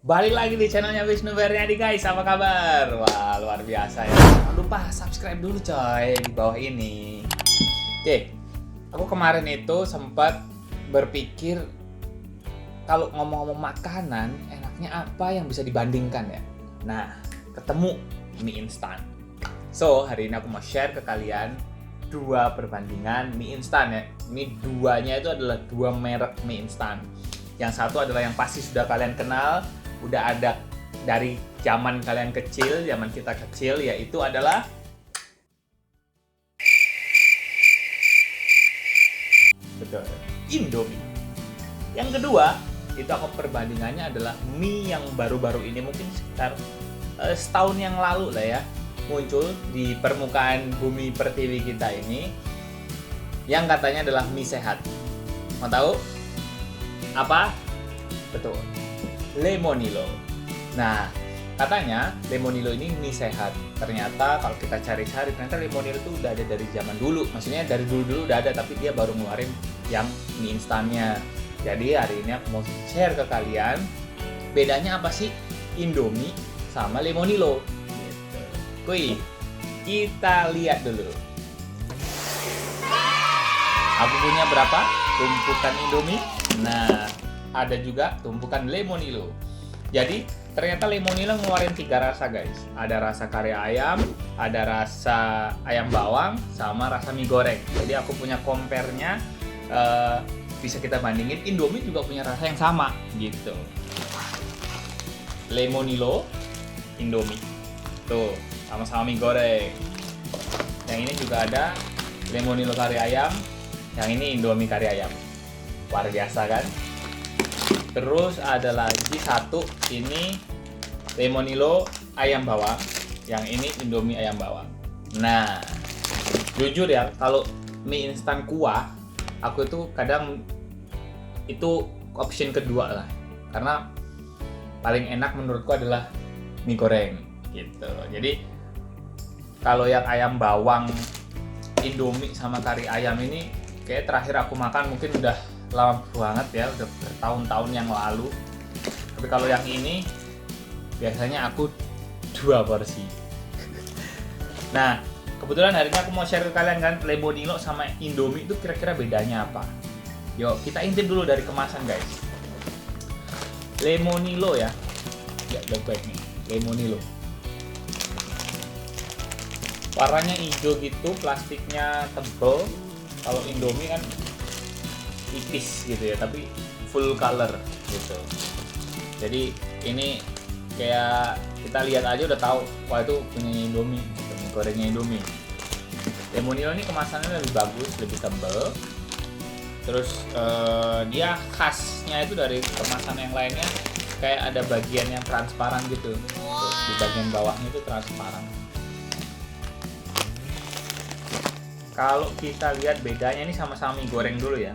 Balik lagi di channelnya Wisnu Feryadi guys, apa kabar? Wah, luar biasa ya. Jangan lupa subscribe dulu coy di bawah ini. Oke, aku kemarin itu sempat berpikir kalau ngomong-ngomong makanan, enaknya apa yang bisa dibandingkan ya? Nah, ketemu mie instan. So, hari ini aku mau share ke kalian dua perbandingan mie instan ya. Ini duanya itu adalah dua merek mie instan. Yang satu adalah yang pasti sudah kalian kenal, udah ada dari zaman kalian kecil, zaman kita kecil, yaitu adalah betul, Indomie. Yang kedua, itu aku perbandingannya adalah mie yang baru-baru ini, mungkin sekitar setahun yang lalu lah ya, muncul di permukaan bumi pertiwi kita ini, yang katanya adalah mie sehat. Mau tahu apa? Betul, Lemonilo. Nah, katanya Lemonilo ini mie sehat. Ternyata kalau kita cari-cari, ternyata Lemonilo itu udah ada dari zaman dulu. Maksudnya dari dulu-dulu udah ada, tapi dia baru ngeluarin yang mie instannya. Jadi hari ini aku mau share ke kalian bedanya apa sih Indomie sama Lemonilo. Gitu. Kuy, kita lihat dulu. Aku punya berapa tumpukan Indomie? Nah, ada juga tumpukan Lemonilo. Jadi ternyata Lemonilo ngeluarin 3 rasa guys. Ada rasa kari ayam, ada rasa ayam bawang, sama rasa mie goreng. Jadi aku punya compare-nya, bisa kita bandingin. Indomie juga punya rasa yang sama gitu. Lemonilo, Indomie. Tuh, sama-sama mie goreng. Yang ini juga ada Lemonilo kari ayam, yang ini Indomie kari ayam. Luar biasa kan? Terus ada lagi satu, ini Lemonilo ayam bawang, yang ini Indomie ayam bawang. Nah, jujur ya, kalau mie instan kuah, aku itu kadang itu option kedua lah, karena paling enak menurutku adalah mie goreng gitu. Jadi kalau yang ayam bawang, Indomie sama kari ayam ini, kayak terakhir aku makan mungkin udah lama banget ya, udah bertahun-tahun yang lalu. Tapi kalau yang ini biasanya aku 2 porsi. Nah, kebetulan hari ini aku mau share ke kalian kan, Lemonilo sama Indomie itu kira-kira bedanya apa. Yuk, kita intip dulu dari kemasan guys. Lemonilo ya baik nih, Lemonilo. Warnanya hijau gitu, plastiknya tebal. Kalau Indomie kan tipis gitu ya, tapi full color gitu. Jadi ini kayak kita lihat aja udah tahu, wah itu punya Indomie, gitu, gorengnya Indomie. Lemonilo ini kemasannya lebih bagus, lebih tebal. Terus dia khasnya itu dari kemasan yang lainnya, kayak ada bagian yang transparan gitu. Di bagian bawahnya itu transparan. Kalau kita lihat bedanya, ini sama-sama mie goreng dulu ya.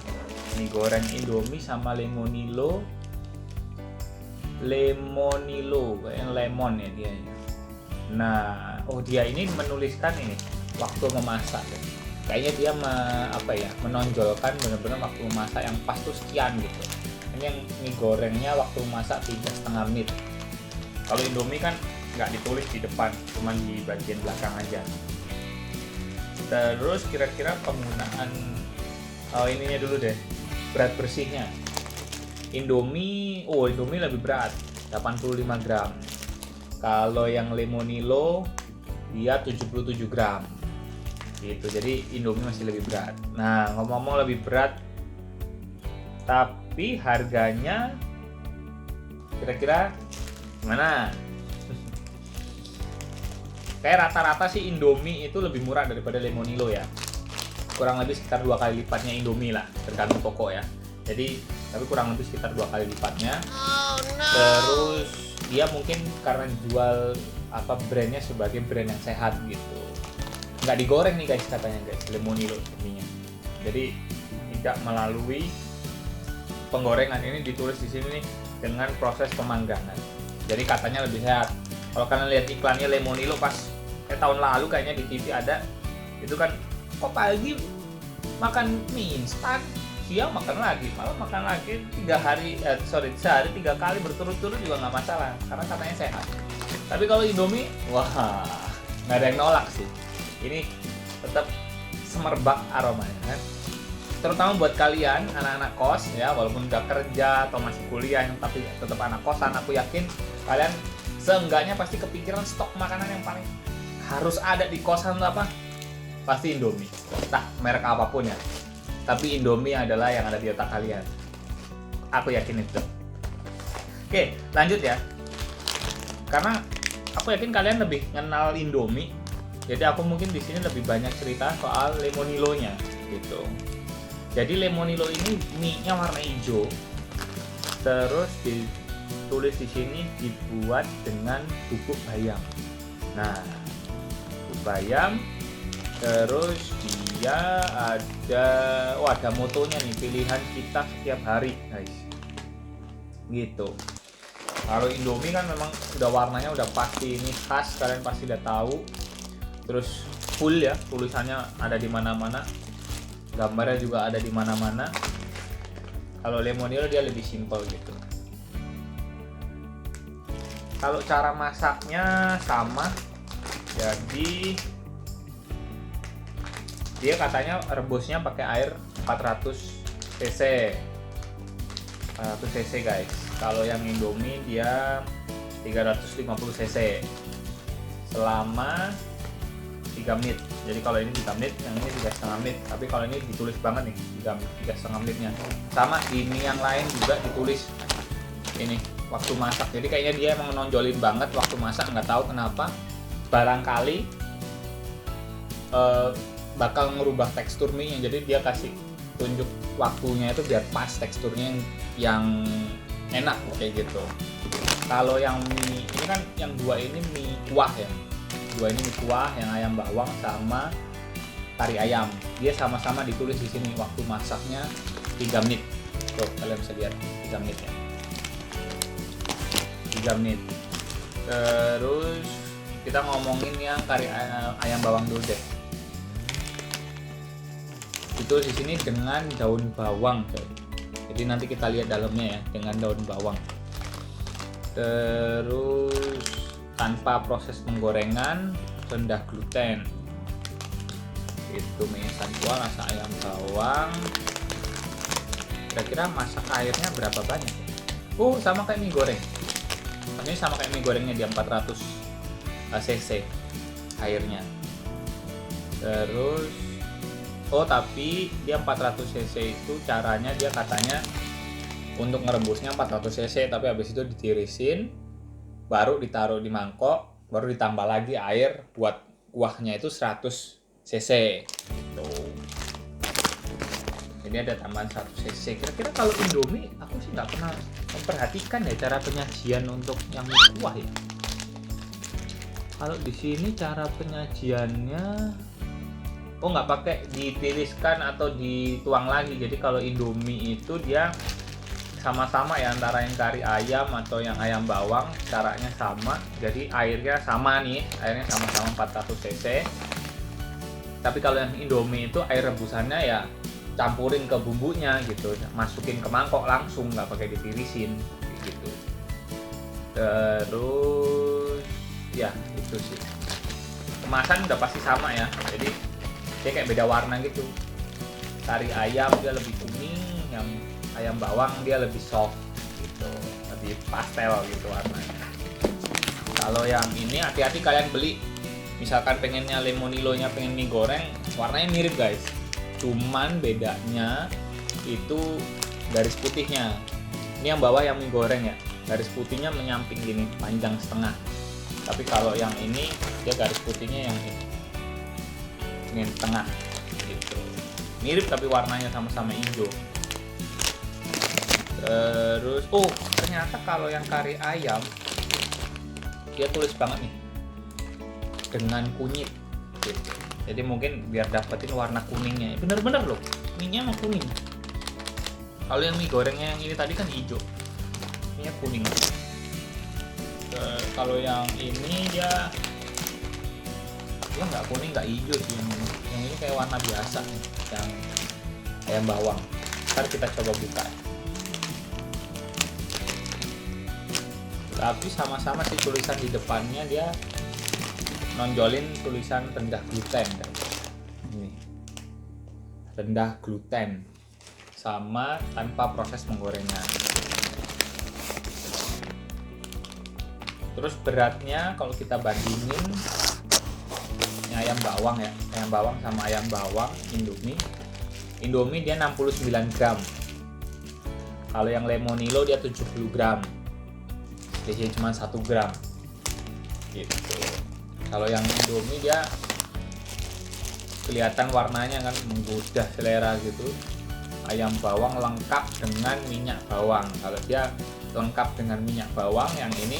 Mie goreng Indomie sama Lemonilo. Lemonilo kayak lemon ya dia. Nah, dia ini menuliskan ini waktu memasak. Kayaknya dia menonjolkan benar-benar waktu memasak yang pas tuh sekian gitu. Ini yang mie gorengnya waktu masak 3,5 menit. Kalau Indomie kan nggak ditulis di depan, cuma di bagian belakang aja. Terus kira-kira penggunaan ininya dulu deh, berat bersihnya. Indomie lebih berat, 85 gram. Kalau yang Lemonilo dia 77 gram. Gitu. Jadi Indomie masih lebih berat. Nah, ngomong-ngomong lebih berat, tapi harganya kira-kira gimana? Kayak rata-rata sih Indomie itu lebih murah daripada Lemonilo ya. Kurang lebih sekitar 2 kali lipatnya Indomie lah, tergantung toko ya. Jadi, tapi kurang lebih sekitar 2 kali lipatnya. Terus dia mungkin karena jual brandnya sebagai brand yang sehat gitu. Nggak digoreng nih guys katanya guys, Lemonilo ininya. Jadi tidak melalui penggorengan, ini ditulis di sini nih dengan proses pemanggangan. Jadi katanya lebih sehat. Kalau kalian lihat iklannya Lemonilo pas tahun lalu kayaknya di TV ada, itu kan kok pagi makan mie instan, siang makan lagi, malam makan lagi, sehari 3 kali berturut-turut juga nggak masalah, karena katanya sehat. Tapi kalau Indomie, wah, nggak ada yang nolak sih. Ini tetap semerbak aromanya kan. Terutama buat kalian anak-anak kos ya, walaupun udah kerja atau masih kuliah tapi tetap anak kosan, aku yakin kalian seenggaknya pasti kepikiran stok makanan yang paling harus ada di kosan itu apa? Pasti Indomie. Entah merek apapun ya. Tapi Indomie adalah yang ada di otak kalian. Aku yakin itu. Oke, lanjut ya. Karena aku yakin kalian lebih kenal Indomie. Jadi aku mungkin di sini lebih banyak cerita soal Lemonilo-nya gitu. Jadi Lemonilo ini mie-nya warna hijau. Terus ditulis di sini dibuat dengan bubuk bayam. Nah, bubuk bayam. Terus dia ada motonya nih, pilihan kita setiap hari, guys. Gitu. Kalau Indomie kan memang udah warnanya udah pasti ini khas, kalian pasti udah tahu. Terus full ya, tulisannya ada di mana-mana. Gambarnya juga ada di mana-mana. Kalau Lemonilo dia lebih simpel gitu. Kalau cara masaknya sama. Jadi dia katanya rebusnya pakai air 400 cc. 400 cc guys. Kalau yang Indomie dia 350 cc. Selama 3 menit. Jadi kalau ini 3 menit, yang ini 3,5 menit. Tapi kalau ini ditulis banget nih 3,5 menitnya. Sama di mie yang lain juga ditulis ini waktu masak. Jadi kayaknya dia emang nonjolin banget waktu masak, nggak tahu kenapa. Barangkali bakal ngerubah tekstur mie-nya. Jadi dia kasih tunjuk waktunya itu biar pas teksturnya yang enak kayak gitu. Kalau yang mie ini kan yang dua ini mie kuah ya. Dua ini mie kuah yang ayam bawang sama kari ayam. Dia sama-sama ditulis di sini waktu masaknya 3 menit. Tuh, kalian bisa lihat 3 menit ya. 3 menit. Terus kita ngomongin yang kari ayam bawang dulu deh. Itu di sini dengan daun bawang, coy. Jadi nanti kita lihat dalamnya ya, dengan daun bawang. Terus tanpa proses penggorengan, rendah gluten. Itu mie instan kuah rasa ayam bawang. Kira-kira masak airnya berapa banyak? Sama kayak mie goreng. Ini sama kayak mie gorengnya, dia 400 cc airnya. Terus tapi dia 400 cc itu caranya dia katanya untuk ngerebusnya 400 cc, tapi habis itu ditirisin, baru ditaruh di mangkok, baru ditambah lagi air buat kuahnya itu 100 cc gitu. Jadi ada tambahan 100 cc. Kira-kira kalau Indomie aku sih nggak pernah memperhatikan ya cara penyajian untuk yang mie kuah ya. Kalau di sini cara penyajiannya nggak pakai ditiriskan atau dituang lagi. Jadi kalau Indomie itu dia sama-sama ya, antara yang kari ayam atau yang ayam bawang caranya sama. Jadi airnya sama nih, airnya sama-sama 400 cc. Tapi kalau yang Indomie itu air rebusannya ya campurin ke bumbunya gitu, masukin ke mangkok langsung, nggak pakai ditirisin gitu. Terus ya itu sih, kemasan udah pasti sama ya. Jadi dia kayak beda warna gitu. Kari ayam dia lebih kuning, yang ayam bawang dia lebih soft gitu, lebih pastel gitu warnanya. Kalau yang ini hati-hati kalian beli, misalkan pengennya Lemonilo-nya pengen mie goreng, warnanya mirip guys, cuman bedanya itu garis putihnya. Ini yang bawah yang mie goreng ya, garis putihnya menyamping gini, panjang setengah. Tapi kalau yang ini dia garis putihnya yang ini tengah gitu. Mirip tapi warnanya sama-sama hijau. Terus ternyata kalau yang kari ayam dia tulis banget nih dengan kunyit gitu. Jadi mungkin biar dapetin warna kuningnya. Bener-bener loh, mie-nya emang kuning. Kalau yang mie gorengnya yang ini tadi kan hijau, mie-nya kuning. Kalau yang ini dia nggak kuning nggak hijau sih, yang ini kayak warna biasa nih, yang ayam bawang Ntar kita coba buka. Tapi sama-sama sih tulisan di depannya dia nonjolin tulisan rendah gluten kan. Ini rendah gluten sama tanpa proses menggorengnya. Terus beratnya kalau kita bandingin ini ayam bawang ya, ayam bawang sama ayam bawang Indomie dia 69 gram. Kalau yang Lemonilo dia 70 gram. Jadi cuma 1 gram gitu. Kalau yang Indomie dia kelihatan warnanya kan menggoda selera gitu. Ayam bawang lengkap dengan minyak bawang. Kalau dia lengkap dengan minyak bawang, yang ini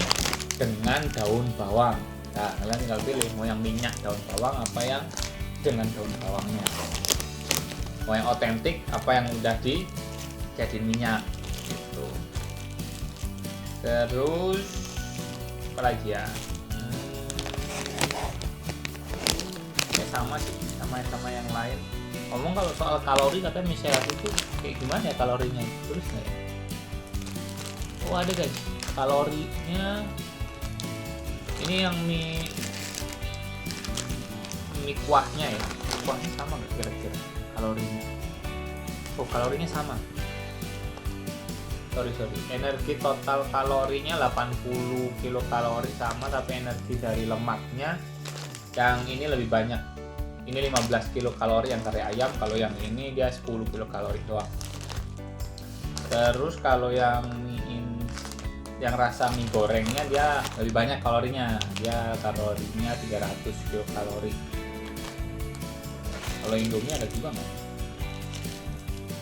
dengan daun bawang. Nah, kalian tinggal pilih mau yang minyak daun bawang apa yang dengan daun bawangnya. Mau yang otentik apa yang udah dijadiin minyak gitu. Terus apa lagi ya? Sama sih sama yang lain. Ngomong kalau soal kalori katanya mie sehat itu kayak gimana ya kalorinya? Terus nggak ya? Oh ada guys, kalorinya ini yang mie kuahnya ya, kuahnya sama nggak kira-kira kalorinya? Oh kalorinya sama. Sorry, energi total kalorinya 80 kilokalori sama, tapi energi dari lemaknya yang ini lebih banyak. Ini 15 kilokalori yang kari ayam, kalau yang ini dia 10 kilokalori doang. Terus kalau yang rasa mie gorengnya dia lebih banyak kalorinya, dia kalorinya 300 kilokalori. Kalau Indomie ada juga nggak?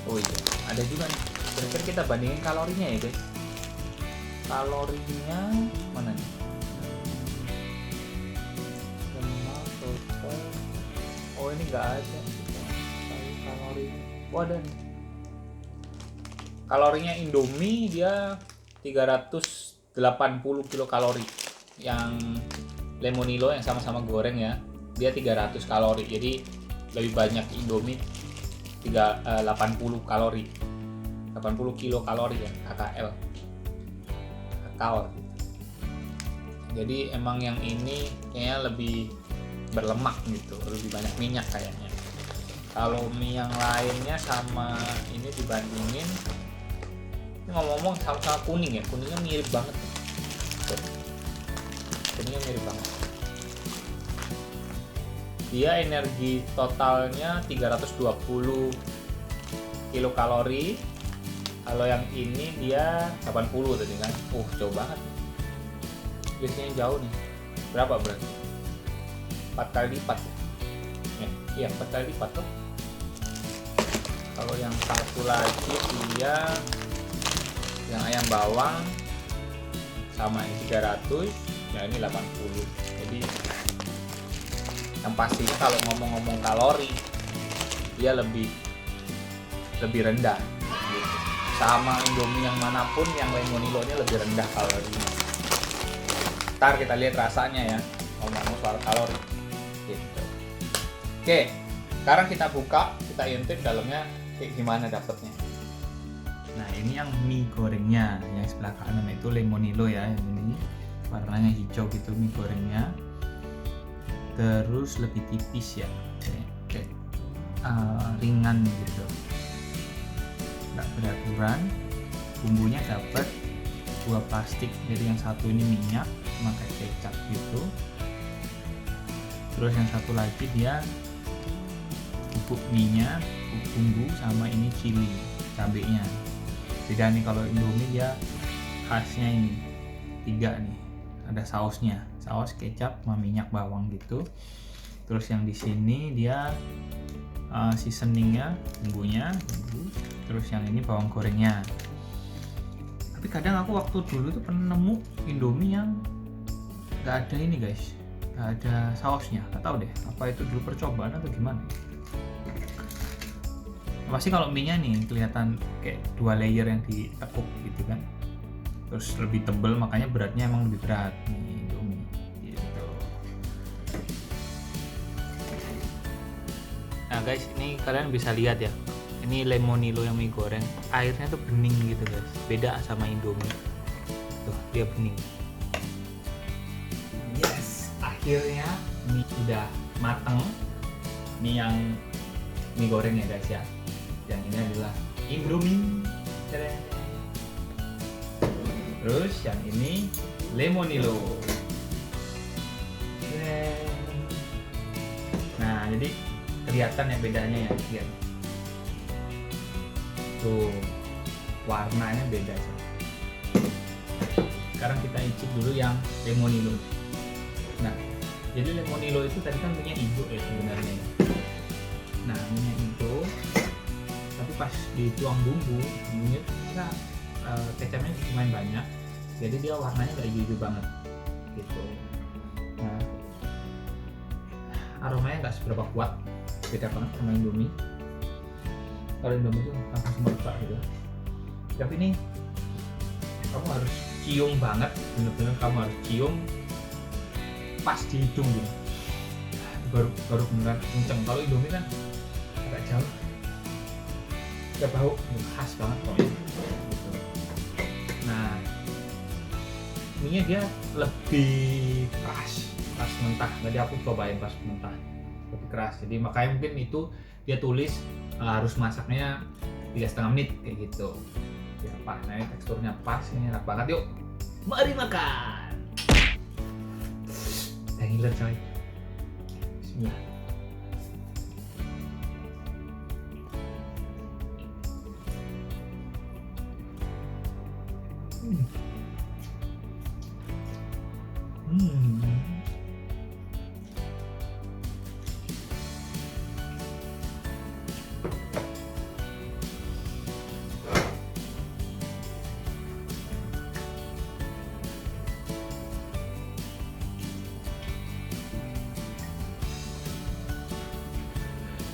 Oh iya, ada juga nih. Kira-kira kita bandingin kalorinya ya guys. Kalorinya mana nih? Oh ini nggak ada kalori. Oh ada nih. Kalorinya Indomie dia 380 kilokalori. Yang Lemonilo yang sama-sama goreng ya, dia 300 kalori. Jadi lebih banyak Indomie 80 kalori. 80 kilokalori ya, KKL. Jadi emang yang ini kayaknya lebih berlemak gitu, lebih banyak minyak kayaknya. Kalau mie yang lainnya sama ini dibandingin, ini ngomong-ngomong sama kuning ya, kuningnya mirip banget. Kuningnya mirip banget. Dia energi totalnya 320 kilokalori. Kalau yang ini dia 80 tadi kan. Jauh banget. Biasanya jauh nih. Berapa berarti? 4 kali lipat ya? Iya 4 kali lipat tuh. Kalau yang satu lagi dia yang ayam bawang sama ini 300 ya, ini 80. Jadi yang pastinya kalau ngomong-ngomong kalori dia lebih rendah gitu. Sama Indomie yang manapun yang Lemonilo nya lebih rendah kalorinya. Ntar kita lihat rasanya ya, ngomong-ngomong soal kalori gitu. Oke, sekarang kita buka, kita intip dalamnya kayak gimana dapetnya. Nah ini yang mie gorengnya, yang sebelah kanan itu Lemonilo ya, yang ini warnanya hijau gitu mie gorengnya. Terus lebih tipis ya, kayak ringan gitu, nggak beraturan. Bumbunya dapat 2 plastik, jadi yang satu ini minyak pakai kecap gitu. Terus yang satu lagi dia bubuk minyak, bumbu sama ini chili, cabenya. Beda nih kalau Indomie dia khasnya ini 3 nih, ada sausnya, saus kecap sama minyak bawang gitu. Terus yang di sini dia seasoningnya, bumbunya, terus yang ini bawang gorengnya. Tapi kadang aku waktu dulu tuh pernah nemu Indomie yang nggak ada ini guys, nggak ada sausnya. Nggak tahu deh, apa itu dulu percobaan atau gimana. Pasti kalau mie-nya nih kelihatan kayak 2 layer yang ditekuk gitu kan. Terus lebih tebal, makanya beratnya emang lebih berat nih Indomie gitu. Nah guys, ini kalian bisa lihat ya, ini Lemonilo yang mie goreng, airnya tuh bening gitu guys, beda sama Indomie. Tuh dia bening. Yes, akhirnya mie udah mateng. Mie yang mie goreng ya guys ya. Yang ini adalah Indomie. Tadang. Terus yang ini Lemonilo. Nah, jadi kelihatan ya bedanya ya, lihat. Tuh, warnanya beda. Sekarang kita icip dulu yang Lemonilo. Nah, jadi Lemonilo itu tadi kan minyak hijau ya sebenarnya. Nah, minyak hijau, tapi pas dituang bumbu, bumbunya kita kecapnya lumayan banyak, jadi dia warnanya nggak hijau banget, gitu. Nah, aromanya nggak seberapa kuat, beda banget sama Indomie. Kalau Indomie itu langsung meledak gitu. Tapi ini kamu harus cium banget, bener-bener kamu harus cium pas di hidung gitu. Baru beneran kenceng. Kalau Indomie kan agak jauh, nggak bau, khas banget pokoknya. Gitu. Nah, mie-nya dia lebih keras mentah. Tadi aku cobain pas mentah lebih keras. Jadi makanya mungkin itu dia tulis harus masaknya 3,5 menit kayak gitu. Ya pas, nah teksturnya pas, ini enak banget. Yuk, mari makan. Ngiler coy. Bismillah.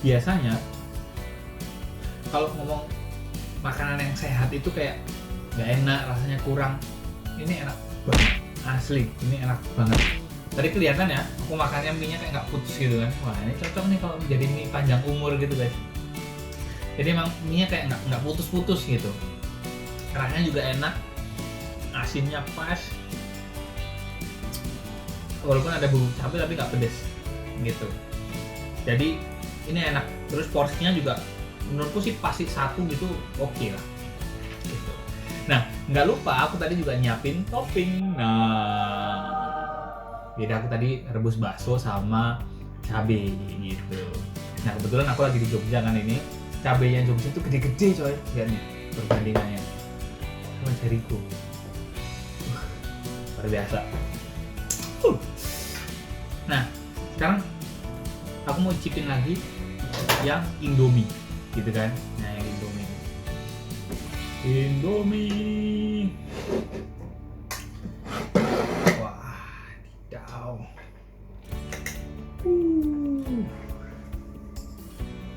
Biasanya kalau ngomong makanan yang sehat itu kayak nggak enak, rasanya kurang. Ini enak banget, asli. Ini enak banget. Tadi kelihatan ya, aku makannya mie-nya kayak nggak putus gitu kan. Wah, ini cocok nih kalau menjadi mie panjang umur gitu guys. Jadi emang mie-nya kayak nggak putus-putus gitu. Rasanya juga enak, asinnya pas. Walaupun ada bumbu cabai tapi nggak pedes gitu. Jadi ini enak, terus porsinya juga menurutku sih pasti satu gitu, oke lah gitu. Nah, nggak lupa aku tadi juga nyiapin topping. Nah, beda, aku tadi rebus bakso sama cabai gitu. Nah, kebetulan aku lagi di Jogja kan, ini cabainya Jogja itu gede-gede coy, lihat nih perbandingannya sama jariku. Luar biasa. Nah, sekarang aku mau cicipin lagi yang Indomie gitu kan. Nah, yang Indomie. Wah, didau.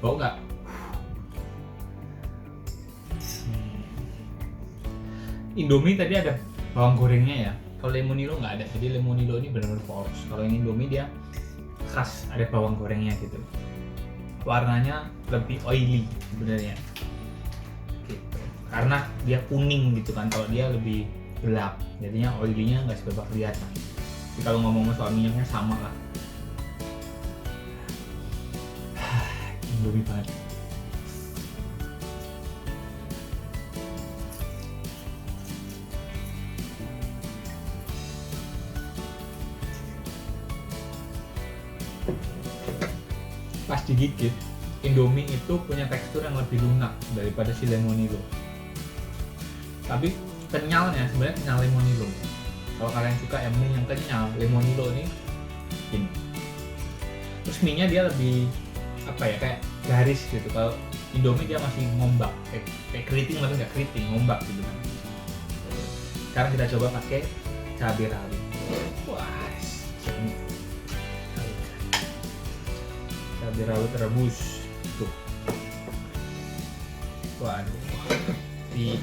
Bau nggak? Indomie tadi ada bawang gorengnya ya. Kalau Lemonilo nggak ada. Jadi Lemonilo ini benar-benar polos. Kalau yang Indomie dia khas ada bawang gorengnya gitu. Warnanya lebih oily sebenarnya gitu. Karena dia kuning gitu kan, kalau dia lebih gelap jadinya oily-nya nggak seberapa kelihatan. Jadi kalau ngomong soal minyaknya sama lah. Indomie banget. Pas digigit, Indomie itu punya tekstur yang lebih lunak daripada si Lemonilo. Tapi kenyalnya sebenarnya kenyal Lemonilo. Kalau kalian suka yang mie yang kenyal, Lemonilo ini. Terus mie-nya dia lebih apa ya, kayak garis gitu. Kalau Indomie dia masih ngombak, kayak keriting tapi nggak keriting, ngombak gitu kan. Sekarang kita coba pakai cabai rawit. Wah, cabai rawit rebus tuh. Waduh, ini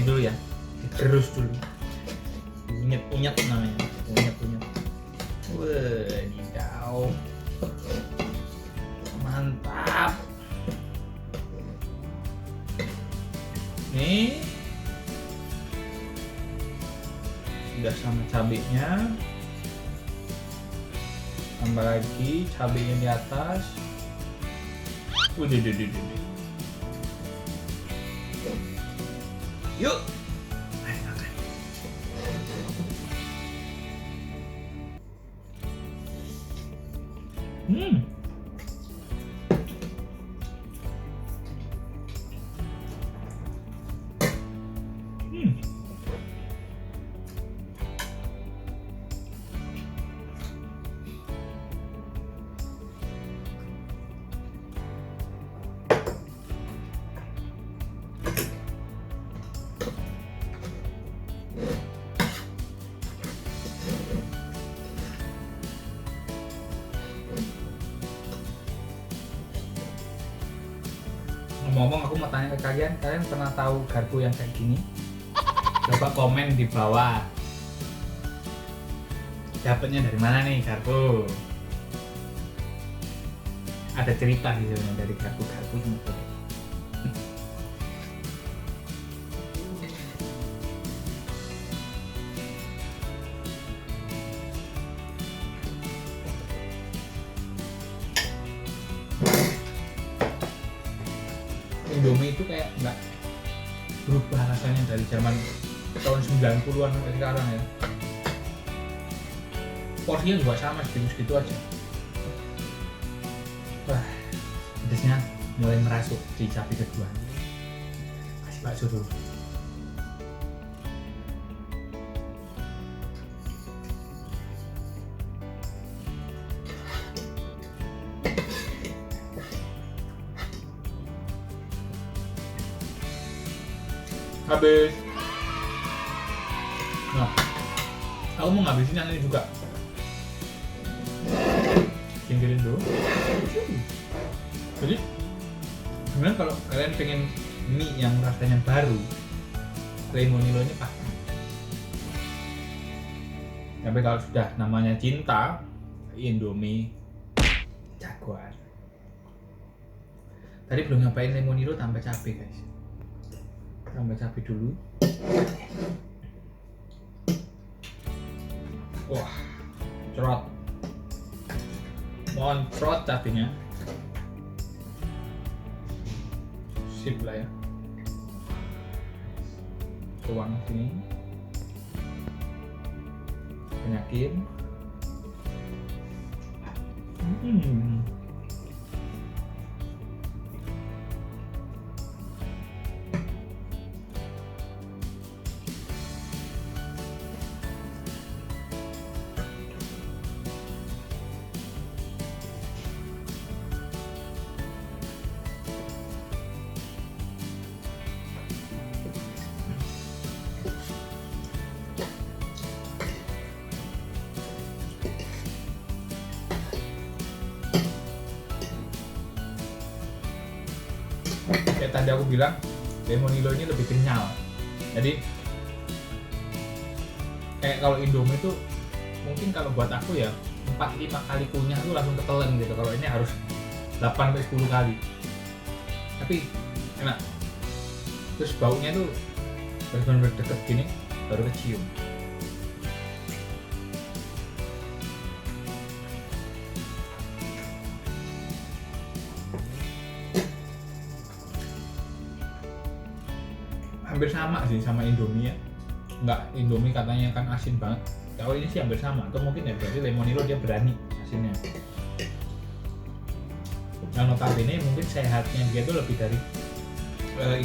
dulu ya, digerus dulu, unyet namanya, unyet. Wadidaw, mantap. cabenya, tambah lagi cabenya di atas. Udah. Yuk, ayo makan. Ngomong-ngomong, aku mau tanya ke kalian pernah tahu garpu yang kayak gini? Coba komen di bawah. Dapatnya dari mana nih garpu? Ada cerita di sana dari garpu-garpu ini. Indomie itu kayak nggak berubah rasanya dari zaman tahun 90-an sampai sekarang ya. Porsinya juga sama, segitu-segitu aja. Wah, pedasnya mulai merasuk di cabai kedua. Kasih bakso dulu. Habis. Nah, aku mau ngabisin yang ini juga. Singkirin dulu. Jadi, sebenarnya kalau kalian pengen mie yang rasanya baru, Lemonilo ini pas. Tapi kalau sudah namanya cinta, Indomie jagoan. Tadi belum nyobain Lemonilo tambah cabai, guys. Tambah cabai dulu. Wah, cerot. Moncrot cabainya. Sip lah ya. Tuang sini. Banyakin. Kayak tadi aku bilang, Lemonilo ini lebih kenyal. Jadi kayak kalau Indomie itu mungkin kalau buat aku ya 4-5 kali kunyah tuh langsung ketelen gitu. Kalau ini harus 8-10 kali. Tapi enak. Terus baunya tuh benar-benar deket gini baru kecium. Hampir sama sih sama Indomie ya. Enggak, Indomie katanya kan asin banget. Kalau ini sih hampir sama, atau mungkin ya berarti Lemonilo dia berani asinnya. Yang notabene mungkin sehatnya dia tuh lebih dari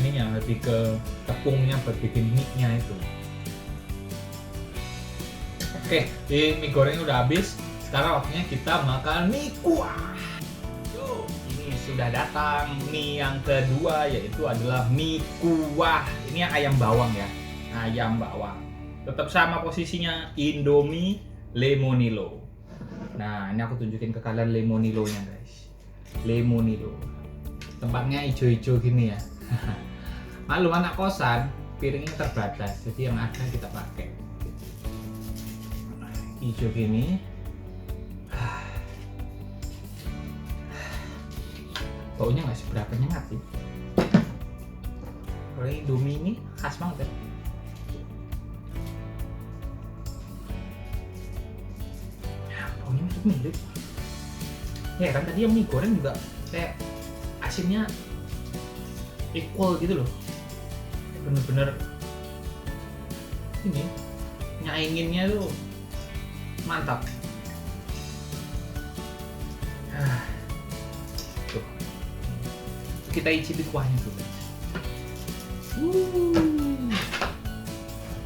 ininya, lebih ke tepungnya buat bikin mie-nya itu. Oke, mie goreng udah habis. Sekarang waktunya kita makan mie kuah. Ini sudah datang mie yang kedua, yaitu adalah mie kuah. Ini yang ayam bawang ya, ayam bawang. Tetap sama posisinya Indomie Lemonilo. Nah, ini aku tunjukin ke kalian Lemonilonya guys. Lemonilo. Tempatnya hijau-hijau gini ya. Maklum anak kosan, piringnya terbatas, jadi yang ada kita pakai. Hijau gini. Baunya nggak seberapa nyengat sih. Kalau Indomie ini khas banget ya. mirip. Ya kan tadi yang mie goreng juga kayak asinnya equal gitu loh. Bener-bener ini nyainginnya tuh mantap. Tuh. Kita icipi kuahnya dulu.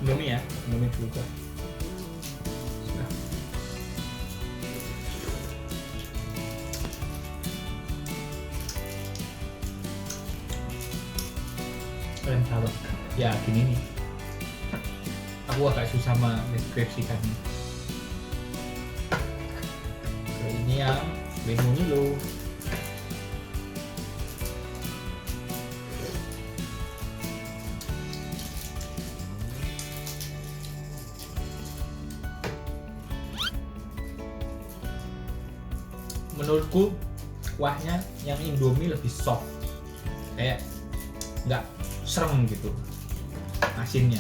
Indomie ya, Indomie juga. Kalian tahu ya gini nih, aku agak susah mendeskripsikannya. Ini yang lemonilo. Menurutku kuahnya yang Indomie lebih soft, kayak nggak serem gitu asinnya.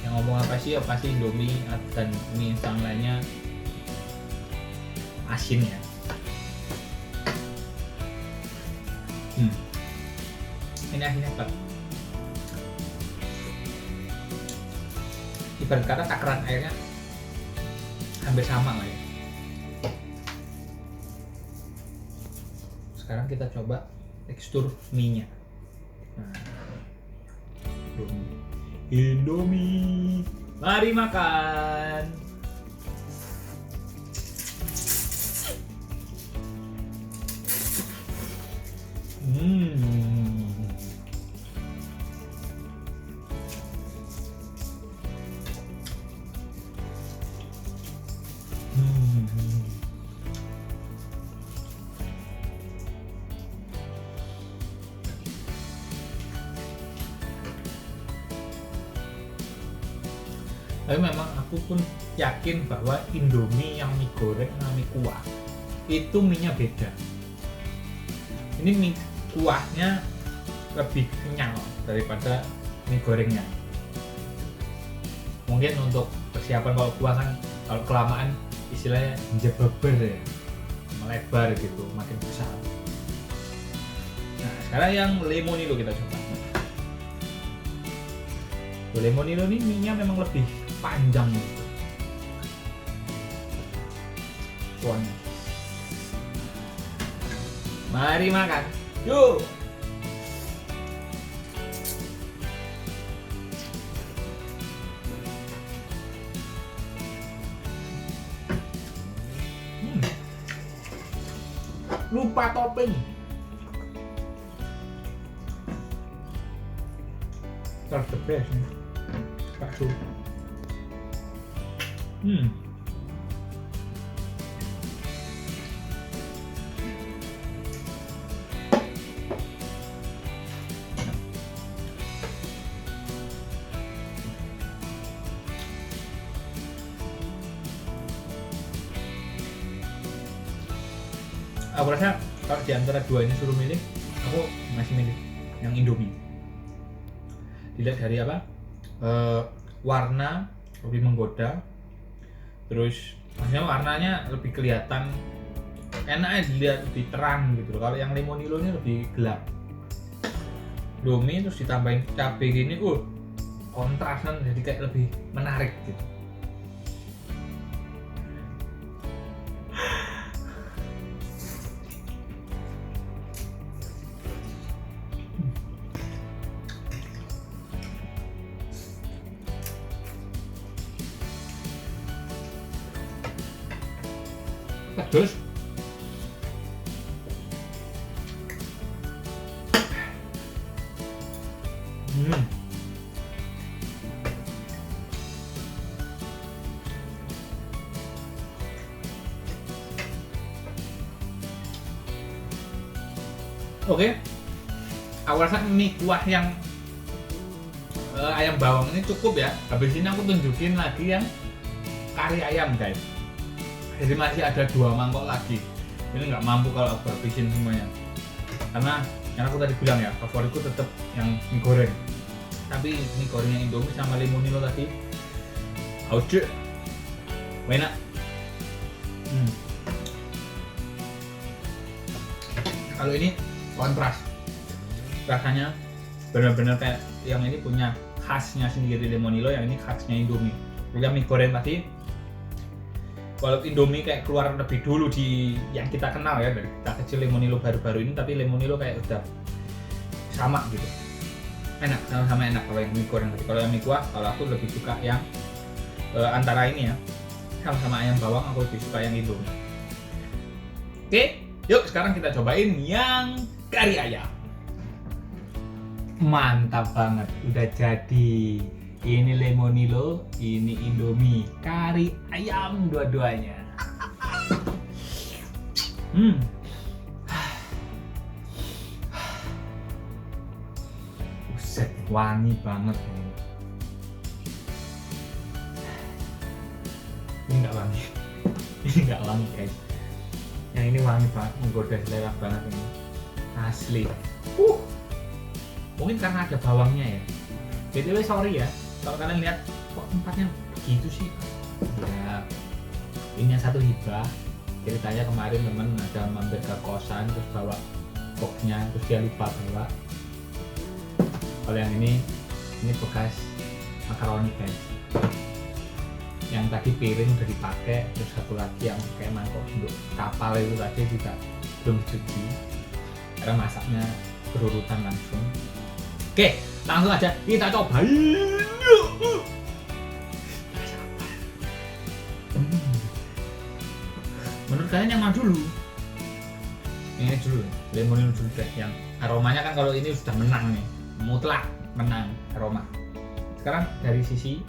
Yang ngomong apa sih Indomie dan mie instan lainnya asin ya. Ini asinnya apa? Ibarat kata takaran airnya hampir sama lah ya. Sekarang kita coba tekstur mie-nya. Nah, Indomie, mari makan. Tapi memang aku pun yakin bahwa Indomie yang mie goreng sama mie kuah itu mie-nya beda. Ini mie kuahnya lebih kenyal daripada mie gorengnya. Mungkin untuk persiapan kalau kuah kan kalau kelamaan istilahnya jebeber ya, melebar gitu, makin besar. Nah sekarang yang lemonilo kita coba. Lemonilo ini mie-nya memang lebih panjang gitu. Kuahnya. Mari makan. Yuk. Lupa topping. That's the best nih. Bakso. Aku rasa kalau di antara dua ini suruh milih, aku masih milih yang Indomie. Dilihat dari apa? Warna lebih menggoda, terus maksudnya warnanya lebih kelihatan, enaknya dilihat lebih terang gitu. Kalau yang lemonilo ini lebih gelap. Indomie terus ditambahin cabai gini, kontrasan jadi kayak lebih menarik gitu. Terus Oke, aku rasa mie kuah yang ayam bawang ini cukup ya. Habis ini aku tunjukin lagi yang kari ayam guys. Jadi masih ada 2 mangkok lagi. Ini nggak mampu kalau aku habisin semuanya. Karena yang aku tadi bilang ya, favoritku tetap yang mie goreng. Tapi mie gorengnya Indomie sama lemonilo tadi, auce, enak. Kalau ini kontras, rasanya benar-benar kayak yang ini punya khasnya sendiri Lemonilo, yang ini khasnya Indomie. Yang mie goreng tadi, kalau Indomie kayak keluar lebih dulu di yang kita kenal ya dari kita kecil, Lemonilo baru-baru ini, tapi Lemonilo kayak udah sama gitu, enak, sama-sama enak kalau yang mie goreng tadi. Kalau yang mie kuah, kalau aku lebih suka yang antara ini ya, sama-sama ayam bawang, aku lebih suka yang Indomie. Oke, yuk sekarang kita cobain yang kari ayam. Mantap banget, udah jadi. Ini Lemonilo, ini Indomie, kari ayam dua-duanya. Buset, wangi banget. Ini nggak wangi, ini nggak wangi guys. Yang ini wangi banget, menggoda selera banget ini. Asli. Mungkin karena ada bawangnya ya. BTW sorry ya, kalau kalian lihat kok tempatnya begitu sih. Ya, ini yang satu hibah. Ceritanya kemarin temen ada mampir ke kosan terus bawa boxnya, terus dia lupa bawa. Kalau yang ini bekas makaroni guys. Yang tadi piring udah dipakai, terus satu lagi yang kayak mangkok untuk kapal itu tadi juga belum dicuci karena masaknya berurutan langsung. Oke, langsung aja kita cobain. Menurut kalian yang mana dulu? Ini dulu, Lemonilo dulu deh. Yang aromanya kan kalau ini sudah menang nih, mutlak menang aroma. Sekarang dari sisi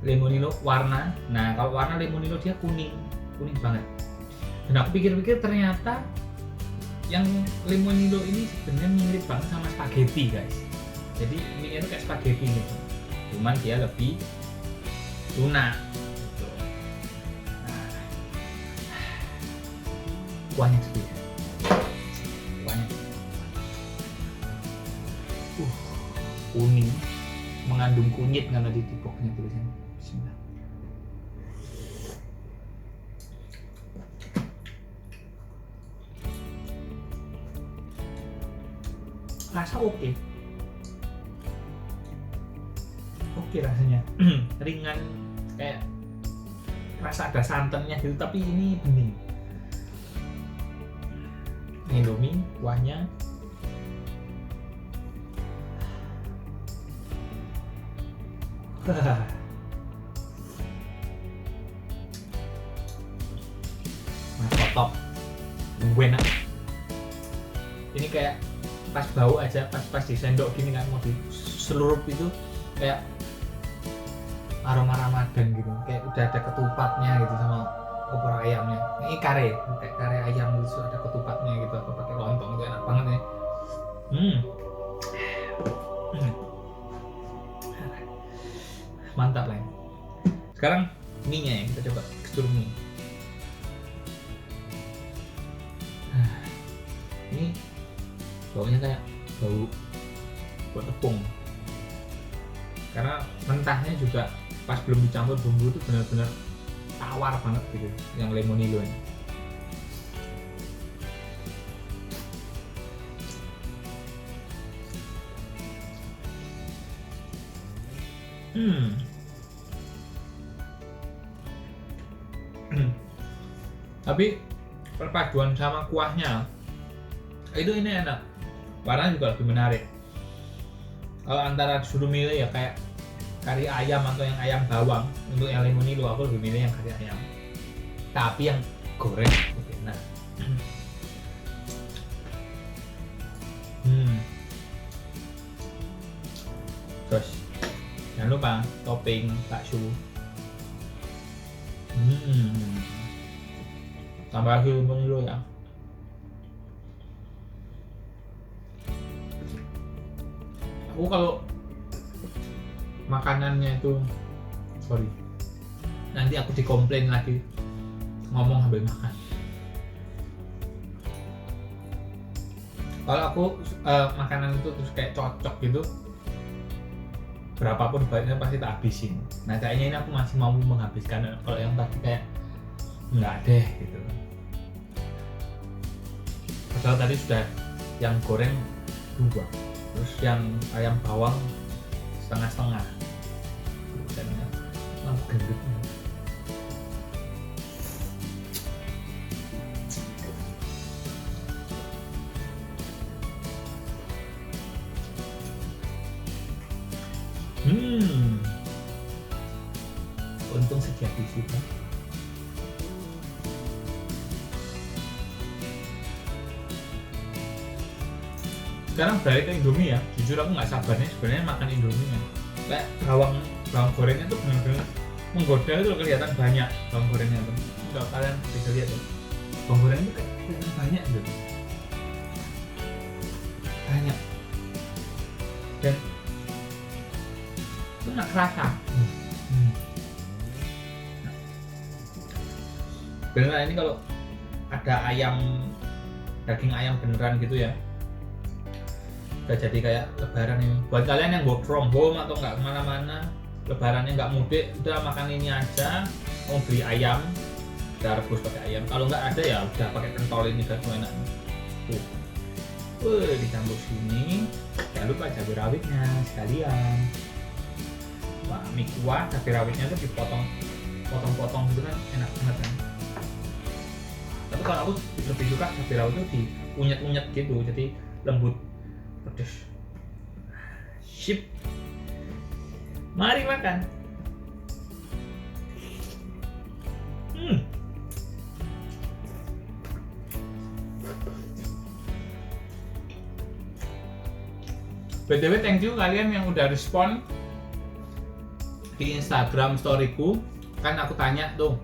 Lemonilo warna. Nah, kalau warna Lemonilo dia kuning banget. Dan aku pikir-pikir ternyata yang Lemonilo ini sebenarnya mirip banget sama spaghetti guys. Jadi mie itu kayak spaghetti gitu, cuman dia lebih tuna gitu. Nah, kuahnya sedikit, kuahnya kuning, mengandung kunyit kan tadi di boxnya tulisannya. Bismillah. Rasa oke rasanya. Ringan, kayak rasa ada santannya gitu, tapi ini bening. Indomie kuahnya mantap, enak. Ini kayak pas bau aja, pas di sendok gini kan, mau diselurup itu kayak aroma Ramadan gitu, kayak udah ada ketupatnya gitu sama opor ayamnya. Ini kare, kayak kare ayam gitu, ada ketupatnya gitu, atau pakai lontong itu enak banget ya. Mantap lah. Sekarang mie nya ya, kita coba tekstur mie. Ini baunya kayak bau tepung, karena mentahnya juga pas belum dicampur bumbu itu benar-benar tawar banget gitu yang Lemonilo ini. Tapi perpaduan sama kuahnya itu ini enak, warnanya juga lebih menarik. Kalau antara disuruh milih ya kayak kari ayam atau yang ayam bawang, untuk yang Lemonilo aku lebih milih yang kari ayam, tapi yang goreng lebih enak. Terus jangan lupa topping bakso. Tambah lagi Lemonilo ya. Aku kalau makanannya itu, sorry, nanti aku dikomplain lagi ngomong sambil makan. Kalau aku makanan itu terus kayak cocok gitu, berapapun baiknya pasti tak habisin. Nah kayaknya ini aku masih mau menghabiskan. Kalau yang tadi kayak nggak deh gitu. Padahal tadi sudah yang goreng 2, terus yang ayam bawang setengah-setengah. Dan gendut. Untung sejati sih Pak. Sekarang balik ke Indomie ya, jujur aku nggak sabar nih sebenarnya makan Indomie nya. Kayak bawang gorengnya tuh benar-benar menggoda itu kelihatan banyak bawang gorengnya tuh. Kalau kalian bisa lihat ya, bawang gorengnya tuh kayak kelihatan banyak gitu. Banyak. Dan itu nggak kerasa. Beneran ini kalau ada daging ayam beneran gitu ya, udah jadi kayak lebaran ini. Buat kalian yang work from home atau nggak kemana-mana, lebarannya nggak mudik, udah makan ini aja. Mau beli ayam, udah rebus pakai ayam. Kalau nggak ada ya udah pakai pentol ini kan enak. Dicampur sini, jangan lupa cabai rawitnya sekalian. Wah, mie kuah cabai rawitnya tuh dipotong-potong gitu kan enak banget kan. Tapi kalau aku lebih suka cabai rawit itu diunyet-unyet gitu, jadi lembut, pedes. Sip. Mari makan. BTW thank you kalian yang udah respon di Instagram storyku. Kan aku tanya tuh,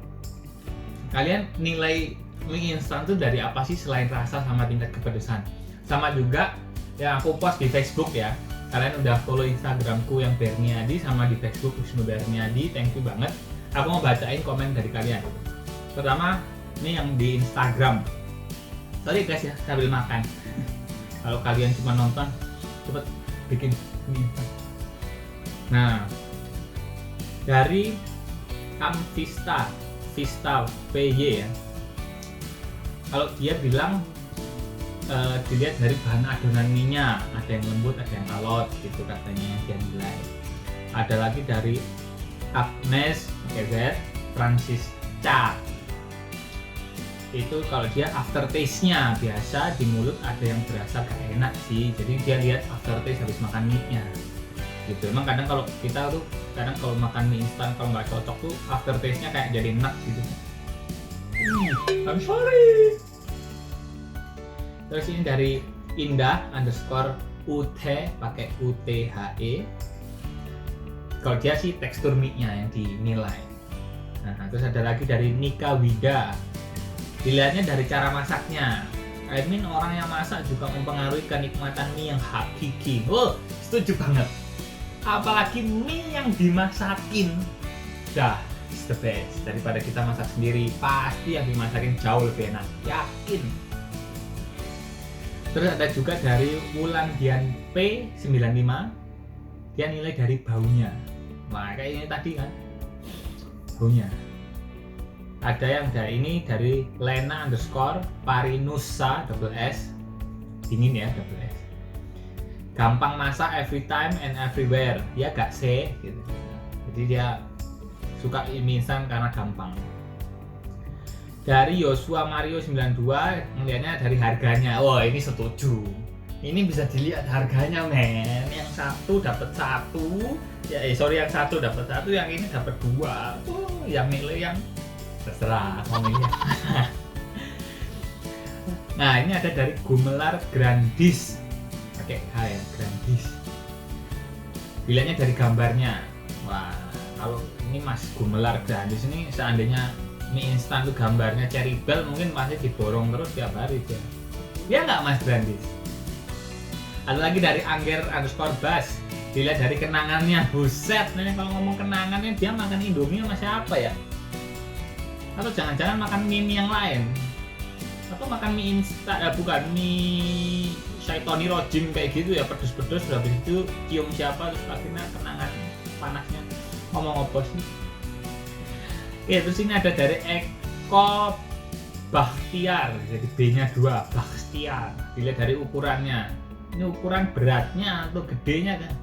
kalian nilai mie instan tuh dari apa sih selain rasa sama tingkat kepedesan? Sama juga yang aku post di Facebook ya. Kalian udah follow Instagramku yang Berniadi sama di Facebook Wisnu Berniadi. Thank you banget. Aku mau bacain komen dari kalian. Pertama, ini yang di Instagram. Sorry guys ya, sambil makan. Kalau kalian cuma nonton, cepet bikin mie instan. Nah, dari Vista PY ya. Kalau dia bilang dilihat dari bahan adonan mie-nya, ada yang lembut, ada yang alot gitu katanya dia nilai. Ada lagi dari Agnes pakai Z Francisca. Itu kalau dia aftertaste-nya biasa di mulut ada yang berasa gak enak sih. Jadi dia lihat aftertaste habis makan mie-nya. Gitu. Emang kadang kalau kita tuh kalau makan mie instan kalau nggak cocok tuh aftertaste-nya kayak jadi enak gitu. I'm sorry. Terus ini dari Indah_UT pakai UTHE. Kalau dia sih tekstur mie-nya yang dinilai. Nah, terus ada lagi dari Nika Wida. Dilihatnya dari cara masaknya. I mean orang yang masak juga mempengaruhi kenikmatan mie yang hakiki. Oh, setuju banget. Apalagi mie yang dimasakin. Dah, it's the best. Daripada kita masak sendiri, pasti yang dimasakin jauh lebih enak. Yakin. Terus ada juga dari Wulandian P95. Dia nilai dari baunya. Wah, kayak ini tadi kan. Baunya. Ada yang dari Lena_Parinusa _S. Dingin ya _S. Gampang masak every time and everywhere. Dia gak C gitu. Jadi dia suka mie instan karena gampang. Dari Yosua Mario 92 melihatnya dari harganya. Wah, ini setuju. Ini bisa dilihat harganya, men. Yang satu dapat satu. Yang satu dapat satu, yang ini dapat 2. Yang milih yang terserah ngomongnya. Nah, ini ada dari Gumelar Grandis. Pakai H ya, Grandis. Dilihatnya dari gambarnya. Wah, kalau ini Mas Gumelar Grandis ini seandainya mie instan tuh gambarnya Cherry Bell mungkin masih diborong terus tiap hari dia. Ya nggak Mas Grandis? Ada lagi dari Angger_Bas. Dilihat dari kenangannya. Buset, nih kalau ngomong kenangannya dia makan Indomie sama siapa ya? Atau jangan-jangan makan mie yang lain? Atau makan mie instan, bukan mie Shaitoni Rojim kayak gitu ya, pedes-pedes, habis itu cium siapa terus akhirnya kenangan panasnya. Ngomong apa sih? Ya, terus ini ada dari Ko Bakhtiar, jadi B-nya 2, Bakhtiar. Dilihat dari ukurannya. Ini ukuran beratnya atau gedenya kan.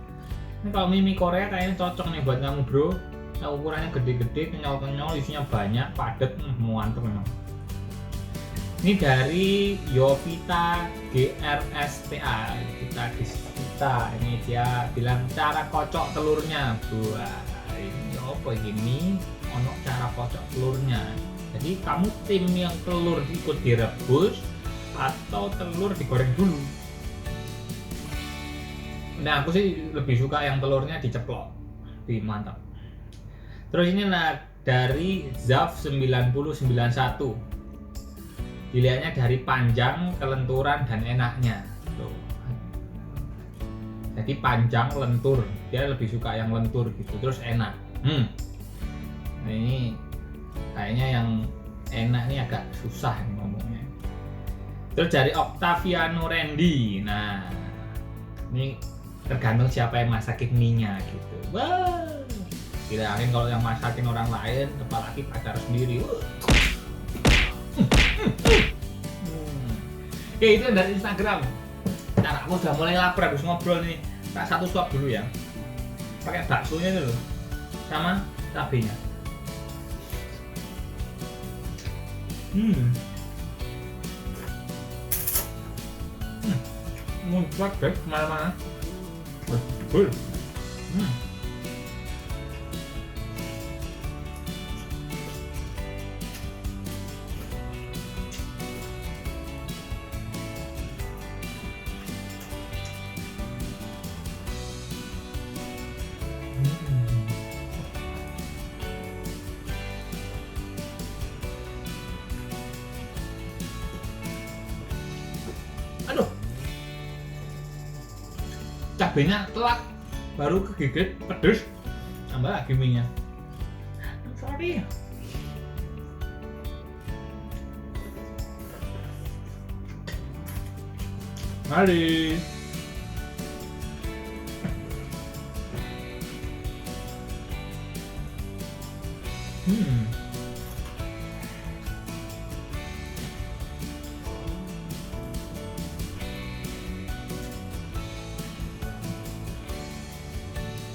Ini kalau mie Korea kayaknya cocok nih buat kamu bro. Nah, ukurannya gede-gede, kenyal-kenyal, isinya banyak, padat, mantep memang. Ini dari Yovita GRSTA. Kita ini dia bilang cara kocok telurnya. Wah, ini apa ini? Ono cara kocok telurnya. Jadi kamu tim yang telur ikut direbus atau telur digoreng dulu? Nah, aku sih lebih suka yang telurnya diceplok, lebih mantap. Terus ini dari Zaf 9091. Dilihatnya dari panjang, kelenturan, dan enaknya. Tuh. Jadi panjang, lentur, dia lebih suka yang lentur gitu, terus enak. Nah, ini kayaknya yang enak nih agak susah nih ngomongnya. Terus dari Octaviano Randy. Nah, ini tergantung siapa yang masakin mie-nya gitu. Wah, kirain kalau yang masakin orang lain, apalagi pacar sendiri. Oke, itu dari Instagram. Nah, aku udah mulai lapar, habis ngobrol nih. Tak satu suap dulu ya. Pakai baksonya dulu, sama cabenya. Muncrat deh kemana-mana. Betul. Aduh, cabenya telak, baru kegigit, pedes, tambah lagi mie-nya. Sorry. Mari.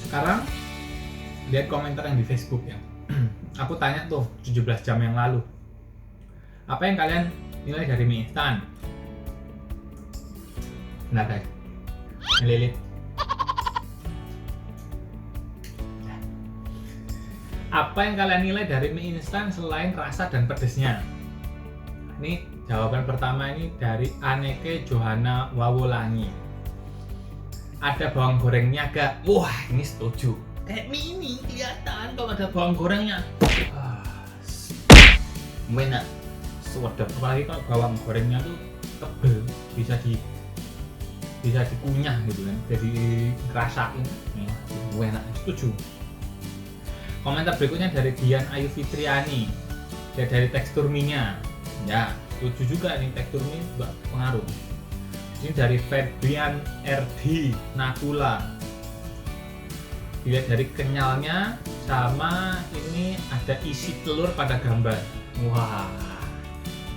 Sekarang lihat komentar yang di Facebook ya. Aku tanya tuh 17 jam yang lalu. Apa yang kalian nilai dari mie instan? Nah guys, lilit. Apa yang kalian nilai dari mie instan selain rasa dan pedesnya? Ini jawaban pertama ini dari Aneke Johanna Wawolangi. Ada bawang gorengnya gak? Wah, ini setuju. Kayak mie ini kelihatan kalau ada bawang gorengnya. Enak, sedap. Apalagi kalau bawang gorengnya tuh tebel, bisa dikunyah gitu kan, jadi ngerasain. Enak, setuju. Komentar berikutnya dari Dian Ayu Fitriani. Ya, dari tekstur mie-nya. Ya, setuju juga nih, tekstur mie juga pengaruh. Ini dari Febrian RD Nakula. Dilihat dari kenyalnya, sama ini ada isi telur pada gambar. Wah,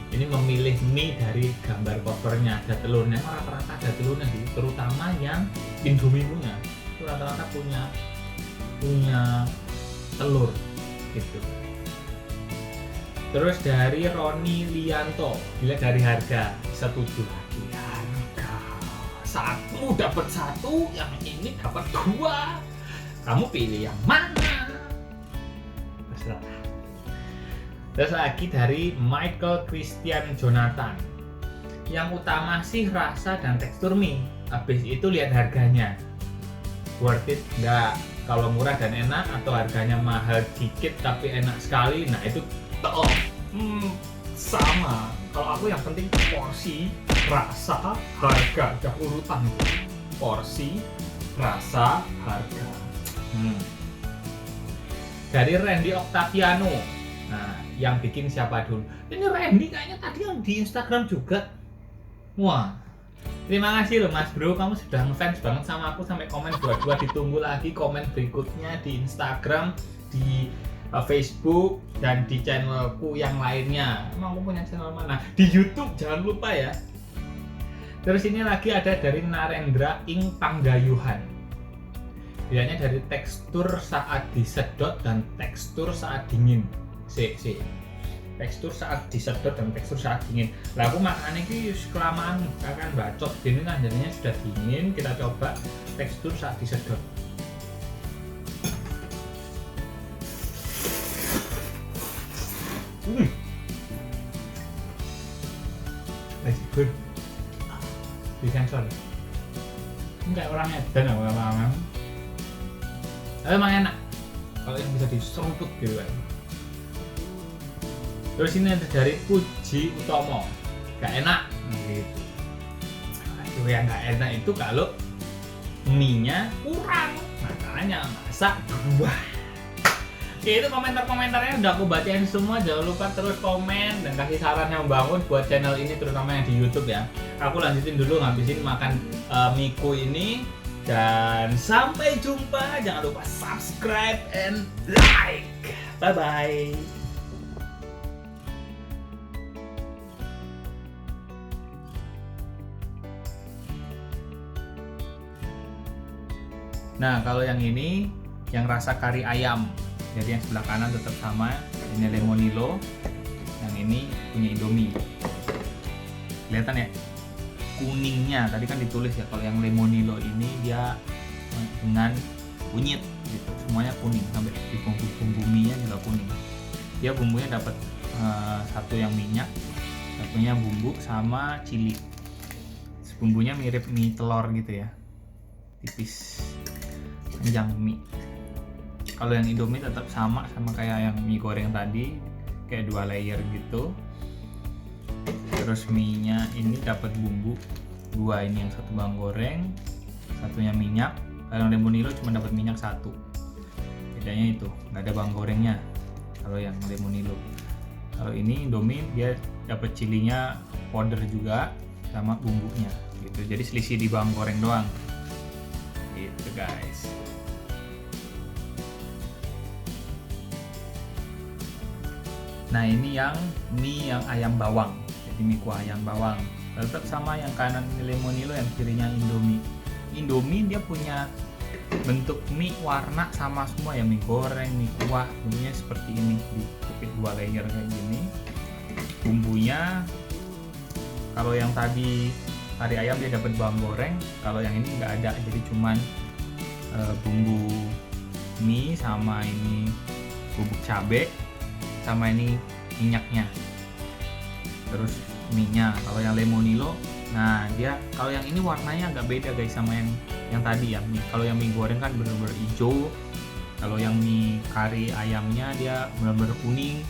ini memilih mie dari gambar covernya, ada telurnya. Rata-rata ada telurnya sih, terutama yang Indomie punya. Itu rata-rata punya telur gitu. Terus dari Roni Lianto, dilihat dari harga, setuju lagi. Satu dapat satu, yang ini dapat dua. Kamu pilih yang mana? Terserah. Terus lagi dari Michael Christian Jonathan. Yang utama sih rasa dan tekstur mie. Habis itu lihat harganya. Worth it nggak? Kalau murah dan enak atau harganya mahal dikit tapi enak sekali, nah itu sama. Kalau aku yang penting porsi, rasa, harga, ada urutan. Porsi, rasa, harga. Dari Randy Octaviano. Nah, yang bikin siapa dulu? Ini Randy kayaknya tadi yang di Instagram juga. Wah, terima kasih loh Mas Bro, kamu sudah ngefans banget sama aku sampai komen 22. Ditunggu lagi komen berikutnya di Instagram, di Facebook dan di channelku yang lainnya. Emang aku punya channel mana? Di YouTube jangan lupa ya. Terus ini lagi ada dari Narendra Ing Panggayuhan. Bedanya dari tekstur saat disedot dan tekstur saat dingin. Tekstur saat disedot dan tekstur saat dingin. Lah aku makannya ini kelamaan akan bacot. Ini kan jadinya sudah dingin. Kita coba tekstur saat disedot. Masih good. Di sensor. Enggak orang edan aku lama-lama. Emang enak. Kalau yang bisa diseruput gitu kan. Terus ini ada dari Puji Utomo. Gak enak gitu. Itu yang gak enak itu kalau mie-nya kurang. Makanya masak dua. Oke, itu komentar-komentarnya udah aku bacain semua. Jangan lupa terus komen dan kasih saran yang membangun buat channel ini, terutama yang di YouTube ya. Aku lanjutin dulu ngabisin makan miku ini. Dan sampai jumpa. Jangan lupa subscribe and like. Bye-bye. Nah, kalau yang ini yang rasa kari ayam. Jadi yang sebelah kanan tetap sama, ini Lemonilo. Yang ini punya Indomie. Kelihatan ya? Kuningnya, tadi kan ditulis ya, kalau yang Lemonilo ini dia dengan kunyit gitu. Semuanya kuning, sampai di bumbu mie-nya juga kuning. Dia bumbunya dapat satu yang minyak, satunya bumbu sama cili. Bumbunya mirip mie telur gitu ya. Tipis. Panjang mie. Kalau yang Indomie tetap sama kayak yang mie goreng tadi, kayak 2 layer gitu. Terus mie-nya ini dapat bumbu 2, ini yang satu bawang goreng, satunya minyak. Kalau yang Lemonilo cuma dapat minyak 1. Bedanya itu, nggak ada bawang gorengnya. Kalau yang Lemonilo. Kalau ini Indomie dia dapat cilinya powder juga sama bumbunya gitu. Jadi selisih di bawang goreng doang. Gitu guys. Nah ini yang mie yang ayam bawang, jadi mie kuah ayam bawang. Tetap sama yang kanan Lemonilo, yang kirinya Indomie. Indomie dia punya bentuk mie warna sama semua ya, mie goreng, mie kuah, bumbunya seperti ini, dikepit 2 layer kayak gini. Bumbunya kalau yang tadi kari ayam dia dapat bawang goreng, kalau yang ini nggak ada, jadi cuman bumbu mie sama ini bubuk cabai. Sama ini minyaknya, terus minyak. Kalau yang Lemonilo, nah dia kalau yang ini warnanya agak beda guys sama yang tadi ya. Kalau yang mie goreng kan bener-bener hijau, kalau yang mie kari ayamnya dia bener-bener kuning.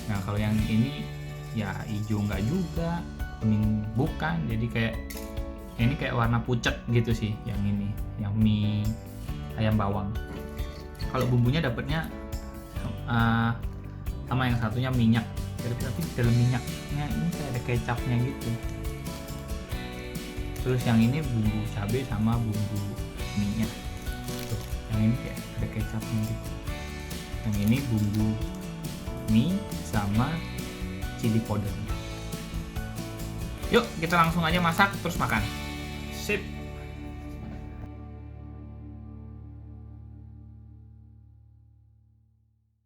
Nah kalau yang ini ya hijau nggak juga, kuning bukan, jadi kayak ini kayak warna pucet gitu sih yang ini, yang mie ayam bawang. Kalau bumbunya dapatnya sama yang satunya minyak, tapi di dalam minyaknya ini kayak ada kecapnya gitu. Terus yang ini bumbu cabai sama bumbu minyak. Tuh, yang ini kayak ada kecapnya gitu. Yang ini bumbu mie sama chili powdernya. Yuk kita langsung aja masak terus makan. Sip.